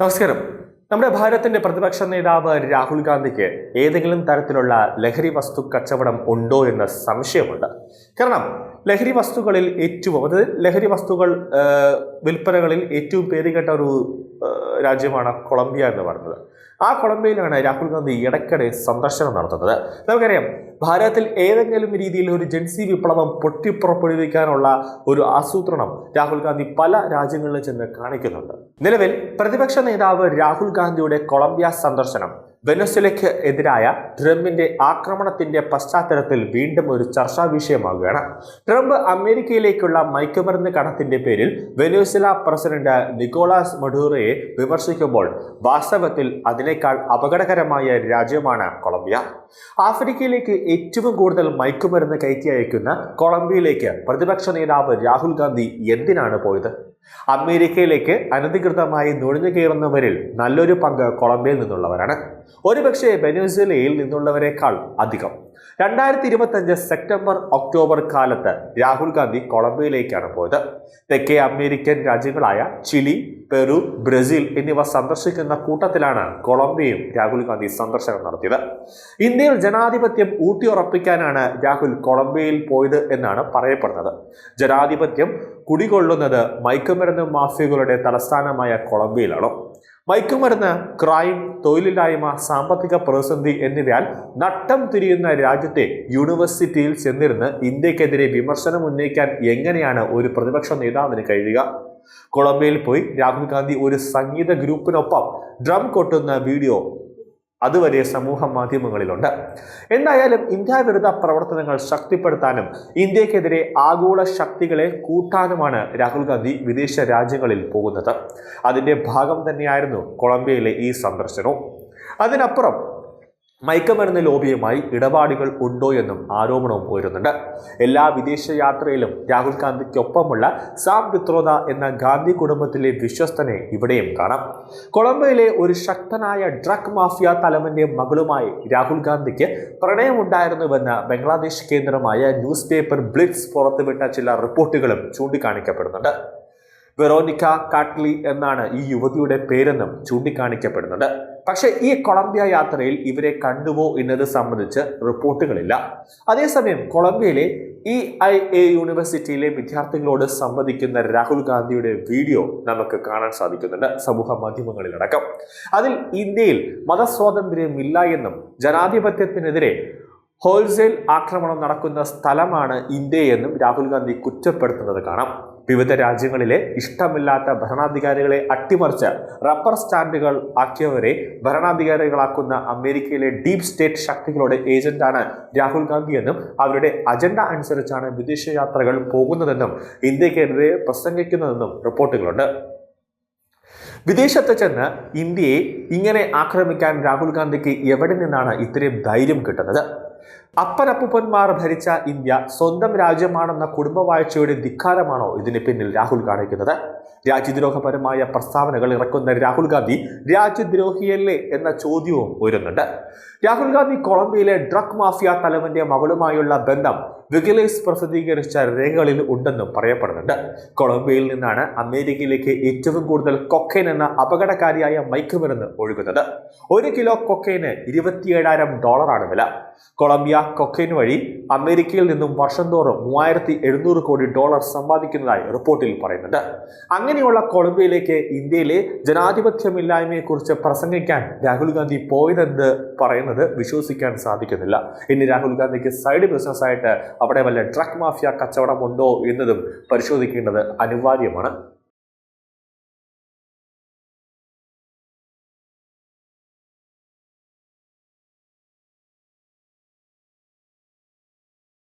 നമസ്കാരം. നമ്മുടെ ഭാരതത്തിന്റെ പ്രതിപക്ഷ നേതാവ് രാഹുൽ ഗാന്ധിക്ക് ഏതെങ്കിലും തരത്തിലുള്ള ലഹരി വസ്തു കച്ചവടം ഉണ്ടോ എന്ന സംശയമുണ്ട്. കാരണം ലഹരി വസ്തുക്കളിൽ ലഹരി വസ്തുക്കൾ വിൽപ്പനകളിൽ ഏറ്റവും പേരുകേട്ട ഒരു രാജ്യമാണ് കൊളംബിയ എന്ന് പറയുന്നത്. ആ കൊളംബിയയിലാണ് രാഹുൽ ഗാന്ധി ഇടയ്ക്കിടെ സന്ദർശനം നടത്തുന്നത്. നമുക്കറിയാം, ഭാരതത്തിൽ ഏതെങ്കിലും രീതിയിൽ ഒരു ജൻസി വിപ്ലവം പൊട്ടിപ്പുറപ്പെടുവിക്കാനുള്ള ഒരു ആസൂത്രണം രാഹുൽ ഗാന്ധി പല രാജ്യങ്ങളിൽ ചെന്ന് കാണിക്കുന്നുണ്ട്. നിലവിൽ പ്രതിപക്ഷ നേതാവ് രാഹുൽ ഗാന്ധിയുടെ കൊളംബിയ സന്ദർശനം വെനസ്വേലയ്ക്ക് എതിരായ ട്രംപിന്റെ ആക്രമണത്തിന്റെ പശ്ചാത്തലത്തിൽ വീണ്ടും ഒരു ചർച്ചാ വിഷയമാകുകയാണ്. ട്രംപ് അമേരിക്കയിലേക്കുള്ള മയക്കുമരുന്ന് കടത്തിന്റെ പേരിൽ വെനസ്വേല പ്രസിഡന്റ് നിക്കോളാസ് മഡൂറോയെ വിമർശിക്കുമ്പോൾ വാസ്തവത്തിൽ അതിനേക്കാൾ അപകടകരമായ രാജ്യമാണ് കൊളംബിയ. ആഫ്രിക്കയിലേക്ക് ഏറ്റവും കൂടുതൽ മയക്കുമരുന്ന് കയറ്റി അയക്കുന്ന കൊളംബിയയിലേക്ക് പ്രതിപക്ഷ നേതാവ് രാഹുൽ ഗാന്ധി എന്തിനാണ് പോയത്? അമേരിക്കയിലേക്ക് അനധികൃതമായി നുഴഞ്ഞു കയറുന്നവരിൽ നല്ലൊരു പങ്ക് കൊളംബിയയിൽ നിന്നുള്ളവരാണ്, ഒരുപക്ഷെ വെനസ്വേലയിൽ നിന്നുള്ളവരെക്കാൾ അധികം. 2025 സെപ്റ്റംബർ ഒക്ടോബർ കാലത്ത് രാഹുൽ ഗാന്ധി കൊളംബിയയിലേക്കാണ് പോയത്. തെക്കേ അമേരിക്കൻ രാജ്യങ്ങളായ ചിലി, പെറു, ബ്രസീൽ എന്നിവ സന്ദർശിക്കുന്ന കൂട്ടത്തിലാണ് കൊളംബിയയും രാഹുൽ ഗാന്ധി സന്ദർശനം നടത്തിയത്. ഇന്ത്യയിൽ ജനാധിപത്യം ഊട്ടിയുറപ്പിക്കാനാണ് രാഹുൽ കൊളംബിയയിൽ പോയത് എന്നാണ് പറയപ്പെടുന്നത്. ജനാധിപത്യം കുടികൊള്ളുന്നത് മയക്കുമരുന്ന് മാഫിയകളുടെ തലസ്ഥാനമായ കൊളംബിയയിലാണോ? മയക്കുമരുന്ന്, ക്രൈം, തൊഴിലില്ലായ്മ, സാമ്പത്തിക പ്രതിസന്ധി എന്നിവയാൽ നട്ടം തിരിയുന്ന രാജ്യത്തെ യൂണിവേഴ്സിറ്റിയിൽ ചെന്നിരുന്ന് ഇന്ത്യക്കെതിരെ വിമർശനം ഉന്നയിക്കാൻ എങ്ങനെയാണ് ഒരു പ്രതിപക്ഷ നേതാവിന് കഴിയുക? കൊളംബിയയിൽ പോയി രാഹുൽ ഗാന്ധി ഒരു സംഗീത ഗ്രൂപ്പിനൊപ്പം ഡ്രം കൊട്ടുന്ന വീഡിയോ അതുവരെ സമൂഹ മാധ്യമങ്ങളിലുണ്ട്. എന്തായാലും ഇന്ത്യ വിരുദ്ധ പ്രവർത്തനങ്ങൾ ശക്തിപ്പെടുത്താനും ഇന്ത്യക്കെതിരെ ആഗോള ശക്തികളെ കൂട്ടാനുമാണ് രാഹുൽ ഗാന്ധി വിദേശ രാജ്യങ്ങളിൽ പോകുന്നത്. അതിന്റെ ഭാഗം തന്നെയായിരുന്നു കൊളംബിയയിലെ ഈ സന്ദർശനവും. അതിനപ്പുറം മയക്കുമരുന്ന് ലോബിയുമായി ഇടപാടുകൾ ഉണ്ടോ എന്നും ആരോപണവും ഉയരുന്നുണ്ട്. എല്ലാ വിദേശ യാത്രയിലും രാഹുൽ ഗാന്ധിക്കൊപ്പമുള്ള സാം പിത്രോദ എന്ന ഗാന്ധി കുടുംബത്തിലെ വിശ്വസ്തനെ ഇവിടെയും കാണാം. കൊളംബിയയിലെ ഒരു ശക്തനായ ഡ്രഗ് മാഫിയ തലവന്റെ മകളുമായി രാഹുൽ ഗാന്ധിക്ക് പ്രണയമുണ്ടായിരുന്നുവെന്ന് ബംഗ്ലാദേശ് കേന്ദ്രമായ ന്യൂസ് പേപ്പർ ബ്ലിറ്റ്സ് പുറത്തുവിട്ട ചില റിപ്പോർട്ടുകളും ചൂണ്ടിക്കാണിക്കപ്പെടുന്നുണ്ട്. വെറോനിക്ക കാട്ട്ലി എന്നാണ് ഈ യുവതിയുടെ പേരെന്നും ചൂണ്ടിക്കാണിക്കപ്പെടുന്നുണ്ട്. പക്ഷേ ഈ കൊളംബിയ യാത്രയിൽ ഇവരെ കണ്ടുവോ എന്നത് സംബന്ധിച്ച് റിപ്പോർട്ടുകളില്ല. അതേസമയം കൊളംബിയയിലെ EIA യൂണിവേഴ്സിറ്റിയിലെ വിദ്യാർത്ഥികളോട് സംവദിക്കുന്ന രാഹുൽ ഗാന്ധിയുടെ വീഡിയോ നമുക്ക് കാണാൻ സാധിക്കുന്നുണ്ട് സമൂഹ മാധ്യമങ്ങളിലടക്കം. അതിൽ ഇന്ത്യയിൽ മതസ്വാതന്ത്ര്യമില്ല എന്നും ജനാധിപത്യത്തിനെതിരെ ഹോൾസെയിൽ ആക്രമണം നടക്കുന്ന സ്ഥലമാണ് ഇന്ത്യയെന്നും രാഹുൽ ഗാന്ധി കുറ്റപ്പെടുത്തുന്നത് കാണാം. വിവിധ രാജ്യങ്ങളിലെ ഇഷ്ടമില്ലാത്ത ഭരണാധികാരികളെ അട്ടിമറിച്ച് റബ്ബർ സ്റ്റാൻഡുകൾ ആക്കിയവരെ ഭരണാധികാരികളാക്കുന്ന അമേരിക്കയിലെ ഡീപ് സ്റ്റേറ്റ് ശക്തികളുടെ ഏജന്റാണ് രാഹുൽ ഗാന്ധി എന്നും അവരുടെ അജണ്ട അനുസരിച്ചാണ് വിദേശ യാത്രകൾ പോകുന്നതെന്നും ഇന്ത്യക്കെതിരെ പ്രസംഗിക്കുന്നതെന്നും റിപ്പോർട്ടുകളുണ്ട്. വിദേശത്ത് ചെന്ന് ഇന്ത്യയെ ഇങ്ങനെ ആക്രമിക്കാൻ രാഹുൽ ഗാന്ധിക്ക് എവിടെ നിന്നാണ് ഇത്രയും ധൈര്യം കിട്ടുന്നത്? അപ്പനപ്പൂപ്പന്മാർ ഭരിച്ച ഇന്ത്യ സ്വന്തം രാജ്യമാണെന്ന കുടുംബവാഴ്ചയുടെ ധിക്കാരമാണോ ഇതിന് പിന്നിൽ രാഹുൽ കാണിക്കുന്നത്? രാജ്യദ്രോഹപരമായ പ്രസ്താവനകൾ ഇറക്കുന്ന രാഹുൽ ഗാന്ധി രാജ്യദ്രോഹിയല്ലേ എന്ന ചോദ്യവും ഉയരുന്നുണ്ട്. രാഹുൽ ഗാന്ധി കൊളംബിയയിലെ ഡ്രഗ് മാഫിയ തലവന്റെ മകളുമായുള്ള ബന്ധം വിഗിലൻസ് പ്രസിദ്ധീകരിച്ച രേഖകളിൽ ഉണ്ടെന്നും പറയപ്പെടുന്നുണ്ട്. കൊളംബിയയിൽ നിന്നാണ് അമേരിക്കയിലേക്ക് ഏറ്റവും കൂടുതൽ കൊക്കൈൻ എന്ന അപകടകാരിയായ മയക്കുമരുന്ന് ഒഴുകുന്നത്. 1 കിലോ കൊക്കൈന് $27,000 വില. കൊളംബിയ കൊക്കൈൻ വഴി അമേരിക്കയിൽ നിന്നും വർഷം തോറും $3,700 കോടി സമ്പാദിക്കുന്നതായി റിപ്പോർട്ടിൽ പറയുന്നുണ്ട്. അങ്ങനെയുള്ള കൊളംബിയയിലേക്ക് ഇന്ത്യയിലെ ജനാധിപത്യമില്ലായ്മയെക്കുറിച്ച് പ്രസംഗിക്കാൻ രാഹുൽ ഗാന്ധി പോയതെന്ന് പറയുന്നത് വിശ്വസിക്കാൻ സാധിക്കുന്നില്ല. ഇനി രാഹുൽ ഗാന്ധിക്ക് സൈഡ് ബിസിനസ് ആയിട്ട് അവിടെ വല്ല ഡ്രഗ് മാഫിയ കച്ചവടമുണ്ടോ എന്നതും പരിശോധിക്കേണ്ടത് അനിവാര്യമാണ്.